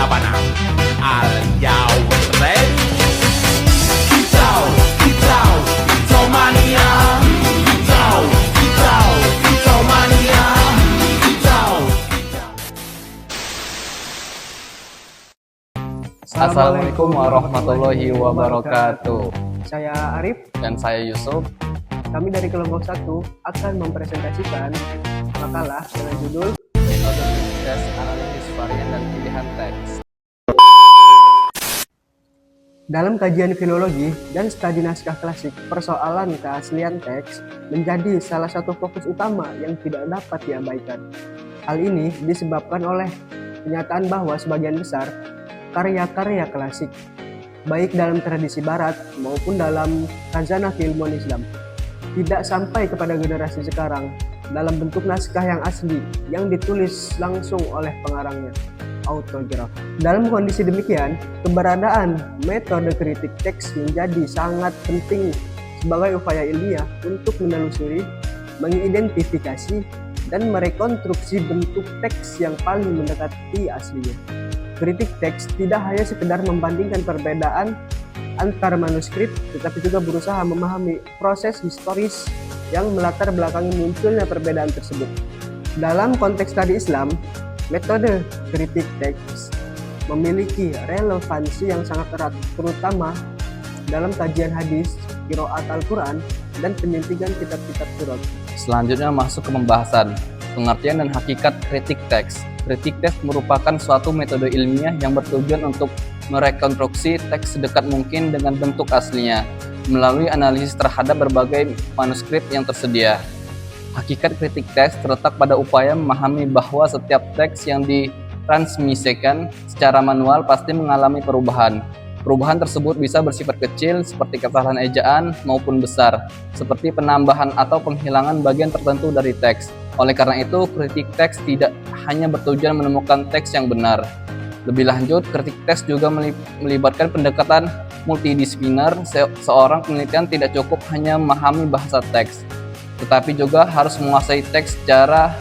lapangan. Are you ready? Kicau, kicau, kicau mania. Kicau, kicau, kicau mania. Kicau, kicau. Assalamualaikum warahmatullahi wabarakatuh. Saya Arif, Dan saya Yusuf. kami dari kelompok 1 akan mempresentasikan makalah dengan judul Metode tes analisis varian dan pilihan teks. dalam kajian filologi dan studi naskah klasik, persoalan keaslian teks menjadi salah satu fokus utama yang tidak dapat diabaikan. Hal ini disebabkan oleh kenyataan bahwa sebagian besar karya-karya klasik, baik dalam tradisi barat maupun dalam khazanah keilmuan Islam, tidak sampai kepada generasi sekarang dalam bentuk naskah yang asli yang ditulis langsung oleh pengarangnya, autograf. Dalam kondisi demikian, keberadaan metode kritik teks menjadi sangat penting sebagai upaya ilmiah untuk menelusuri, mengidentifikasi, dan merekonstruksi bentuk teks yang paling mendekati aslinya. Kritik teks tidak hanya sekedar membandingkan perbedaan antar manuskrip, tetapi juga berusaha memahami proses historis yang melatar belakangi munculnya perbedaan tersebut. Dalam konteks studi Islam, metode kritik teks memiliki relevansi yang sangat erat, terutama dalam kajian hadis, qiraat Al-Quran, dan penyuntikan kitab-kitab surat. Selanjutnya masuk ke pembahasan pengertian dan hakikat kritik teks. Kritik teks merupakan suatu metode ilmiah yang bertujuan untuk merekonstruksi teks sedekat mungkin dengan bentuk aslinya melalui analisis terhadap berbagai manuskrip yang tersedia. Hakikat kritik teks terletak pada upaya memahami bahwa setiap teks yang ditransmisikan secara manual pasti mengalami perubahan. Perubahan tersebut bisa bersifat kecil seperti kesalahan ejaan maupun besar seperti penambahan atau penghilangan bagian tertentu dari teks. Oleh karena itu, kritik teks tidak hanya bertujuan menemukan teks yang benar. Lebih lanjut, kritik teks juga melibatkan pendekatan multidisipliner. Seorang penelitian tidak cukup hanya memahami bahasa teks, tetapi juga harus menguasai teks secara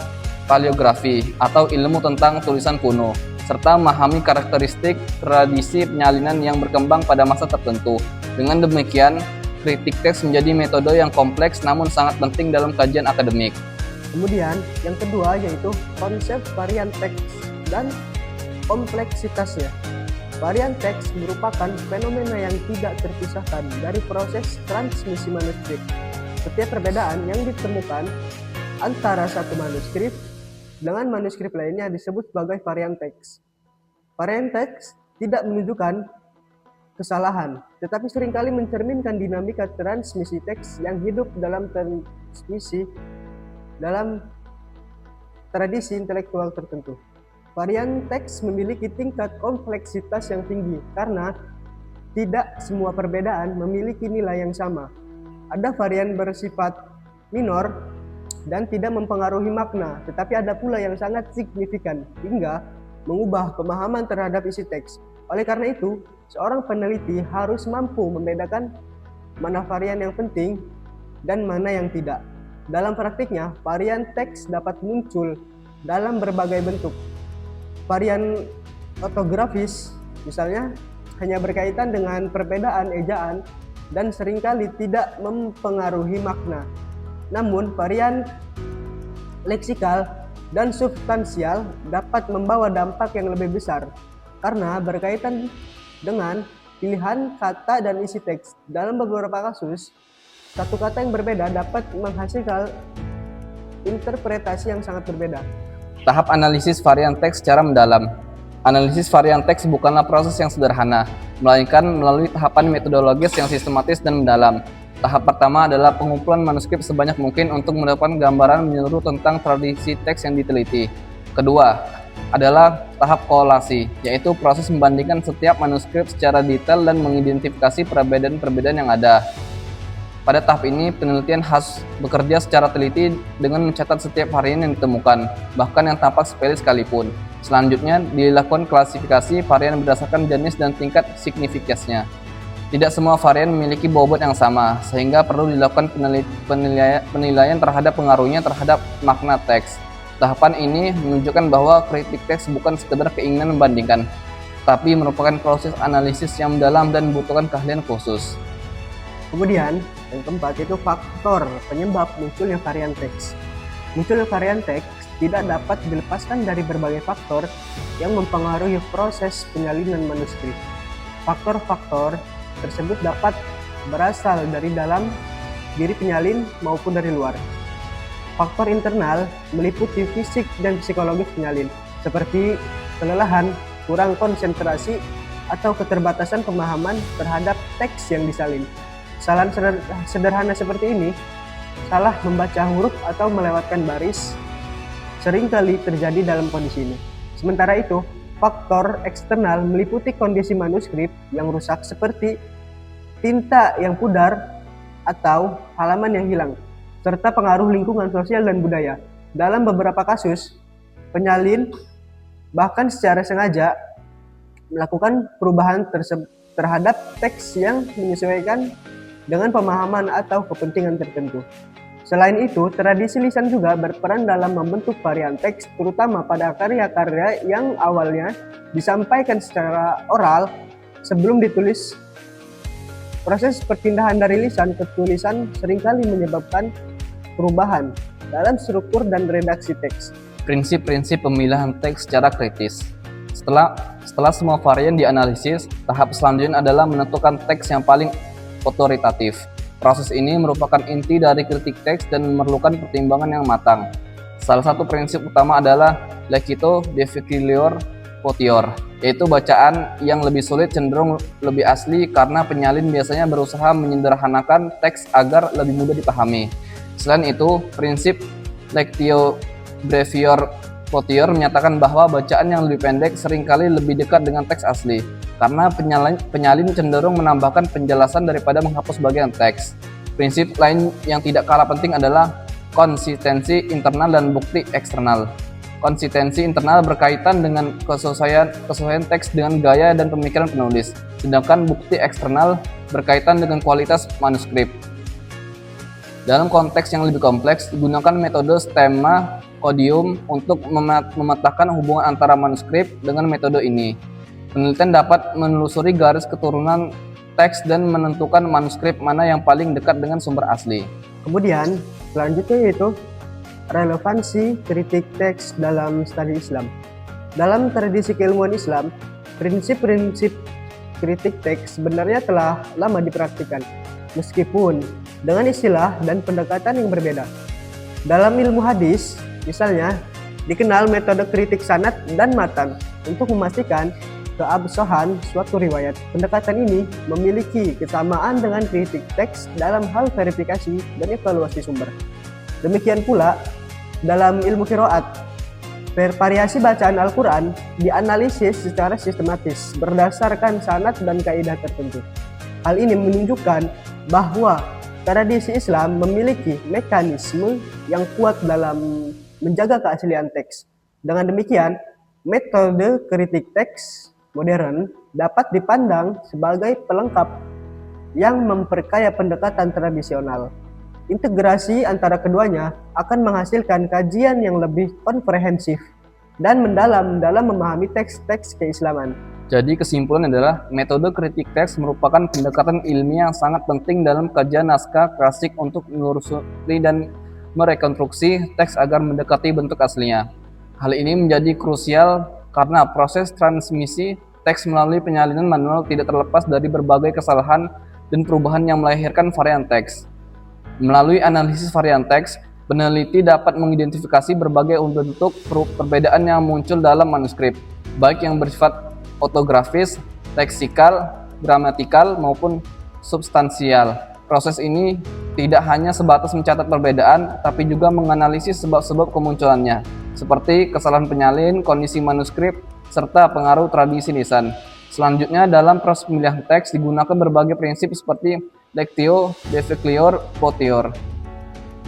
paleografi atau ilmu tentang tulisan kuno, serta memahami karakteristik tradisi penyalinan yang berkembang pada masa tertentu. Dengan demikian, kritik teks menjadi metode yang kompleks namun sangat penting dalam kajian akademik. Kemudian, yang kedua yaitu konsep varian teks dan kompleksitasnya. Varian teks merupakan fenomena yang tidak terpisahkan dari proses transmisi manuskrip. Setiap perbedaan yang ditemukan antara satu manuskrip dengan manuskrip lainnya disebut sebagai varian teks. Varian teks tidak menunjukkan kesalahan, tetapi seringkali mencerminkan dinamika transmisi teks yang hidup dalam tradisi intelektual tertentu. Varian teks memiliki tingkat kompleksitas yang tinggi karena tidak semua perbedaan memiliki nilai yang sama. Ada varian bersifat minor dan tidak mempengaruhi makna, tetapi ada pula yang sangat signifikan hingga mengubah pemahaman terhadap isi teks. Oleh karena itu, seorang peneliti harus mampu membedakan mana varian yang penting dan mana yang tidak. Dalam praktiknya, varian teks dapat muncul dalam berbagai bentuk. Varian ortografis, misalnya, hanya berkaitan dengan perbedaan ejaan dan seringkali tidak mempengaruhi makna. Namun, varian leksikal dan substansial dapat membawa dampak yang lebih besar karena berkaitan dengan pilihan kata dan isi teks. Dalam beberapa kasus, satu kata yang berbeda dapat menghasilkan interpretasi yang sangat berbeda. Tahap analisis varian teks secara mendalam. Analisis varian teks bukanlah proses yang sederhana, melainkan melalui tahapan metodologis yang sistematis dan mendalam. Tahap pertama adalah pengumpulan manuskrip sebanyak mungkin untuk mendapatkan gambaran menyeluruh tentang tradisi teks yang diteliti. Kedua adalah tahap kolasi, yaitu proses membandingkan setiap manuskrip secara detail dan mengidentifikasi perbedaan-perbedaan yang ada. Pada tahap ini, penelitian harus bekerja secara teliti dengan mencatat setiap varian yang ditemukan, bahkan yang tampak sepele sekalipun. Selanjutnya, dilakukan klasifikasi varian berdasarkan jenis dan tingkat signifikasinya. Tidak semua varian memiliki bobot yang sama, sehingga perlu dilakukan penilaian terhadap pengaruhnya terhadap makna teks. Tahapan ini menunjukkan bahwa kritik teks bukan sekedar keinginan membandingkan, tapi merupakan proses analisis yang mendalam dan membutuhkan keahlian khusus. Kemudian, yang keempat itu faktor penyebab munculnya varian teks. Munculnya varian teks tidak dapat dilepaskan dari berbagai faktor yang mempengaruhi proses penyalinan manuskrip. Faktor-faktor tersebut dapat berasal dari dalam diri penyalin maupun dari luar. Faktor internal meliputi fisik dan psikologis penyalin, seperti kelelahan, kurang konsentrasi, atau keterbatasan pemahaman terhadap teks yang disalin. Kesalahan sederhana seperti ini, salah membaca huruf atau melewatkan baris, seringkali terjadi dalam kondisi ini. Sementara itu, faktor eksternal meliputi kondisi manuskrip yang rusak seperti tinta yang pudar atau halaman yang hilang, serta pengaruh lingkungan sosial dan budaya. Dalam beberapa kasus, penyalin bahkan secara sengaja melakukan perubahan terhadap teks yang menyesuaikan dengan pemahaman atau kepentingan tertentu. Selain itu, tradisi lisan juga berperan dalam membentuk varian teks, terutama pada karya-karya yang awalnya disampaikan secara oral sebelum ditulis. Proses perpindahan dari lisan ke tulisan seringkali menyebabkan perubahan dalam struktur dan redaksi teks. Prinsip-prinsip pemilihan teks secara kritis. Setelah semua varian dianalisis, tahap selanjutnya adalah menentukan teks yang paling otoritatif. Proses ini merupakan inti dari kritik teks dan memerlukan pertimbangan yang matang. Salah satu prinsip utama adalah lecito difficilior potior, yaitu bacaan yang lebih sulit cenderung lebih asli karena penyalin biasanya berusaha menyederhanakan teks agar lebih mudah dipahami. Selain itu, prinsip lectio brevior potior menyatakan bahwa bacaan yang lebih pendek seringkali lebih dekat dengan teks asli, karena penyalin cenderung menambahkan penjelasan daripada menghapus bagian teks. Prinsip lain yang tidak kalah penting adalah konsistensi internal dan bukti eksternal. Konsistensi internal berkaitan dengan kesesuaian teks dengan gaya dan pemikiran penulis, sedangkan bukti eksternal berkaitan dengan kualitas manuskrip. Dalam konteks yang lebih kompleks, gunakan metode stemma codium untuk memetakan hubungan antara manuskrip. Dengan metode ini, penelitian dapat menelusuri garis keturunan teks dan menentukan manuskrip mana yang paling dekat dengan sumber asli. Kemudian, selanjutnya yaitu relevansi kritik teks dalam studi Islam. Dalam tradisi keilmuan Islam, prinsip-prinsip kritik teks sebenarnya telah lama dipraktikkan, meskipun dengan istilah dan pendekatan yang berbeda. Dalam ilmu hadis, misalnya, dikenal metode kritik sanad dan matan untuk memastikan keabsahan suatu riwayat. Pendekatan ini memiliki kesamaan dengan kritik teks dalam hal verifikasi dan evaluasi sumber. Demikian pula, dalam ilmu qiraat, variasi bacaan Al-Quran dianalisis secara sistematis berdasarkan sanad dan kaidah tertentu. Hal ini menunjukkan bahwa tradisi Islam memiliki mekanisme yang kuat dalam menjaga keaslian teks. Dengan demikian, metode kritik teks modern dapat dipandang sebagai pelengkap yang memperkaya pendekatan tradisional. Integrasi antara keduanya akan menghasilkan kajian yang lebih komprehensif dan mendalam dalam memahami teks-teks keislaman. Jadi kesimpulan adalah metode kritik teks merupakan pendekatan ilmiah yang sangat penting dalam kajian naskah klasik untuk menelusuri dan merekonstruksi teks agar mendekati bentuk aslinya. Hal ini menjadi krusial karena proses transmisi teks melalui penyalinan manual tidak terlepas dari berbagai kesalahan dan perubahan yang melahirkan varian teks. Melalui analisis varian teks, peneliti dapat mengidentifikasi berbagai bentuk perbedaan yang muncul dalam manuskrip, baik yang bersifat ortografis, leksikal, gramatikal, maupun substansial. Proses ini tidak hanya sebatas mencatat perbedaan, tapi juga menganalisis sebab-sebab kemunculannya, seperti kesalahan penyalin, kondisi manuskrip, serta pengaruh tradisi lisan. Selanjutnya, dalam proses pemilihan teks digunakan berbagai prinsip seperti lectio difficilior potior,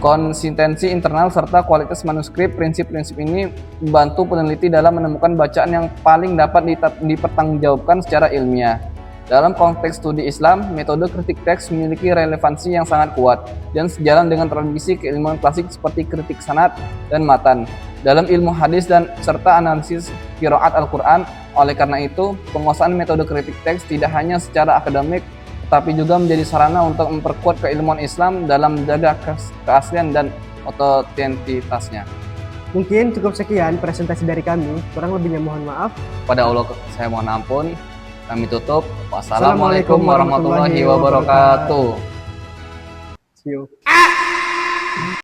konsistensi internal, serta kualitas manuskrip. Prinsip-prinsip ini membantu peneliti dalam menemukan bacaan yang paling dapat dipertanggungjawabkan secara ilmiah. Dalam konteks studi Islam, metode kritik teks memiliki relevansi yang sangat kuat dan sejalan dengan tradisi keilmuan klasik seperti kritik sanad dan matan. dalam ilmu hadis dan serta analisis qiraat Al-Quran. Oleh karena itu, penguasaan metode kritik teks tidak hanya secara akademik, tetapi juga menjadi sarana untuk memperkuat keilmuan Islam dalam menjaga keaslian dan otentitasnya. Mungkin cukup sekian presentasi dari kami, kurang lebihnya mohon maaf. Pada Allah saya mohon ampun. Kami tutup. Wassalamualaikum warahmatullahi wabarakatuh. See you.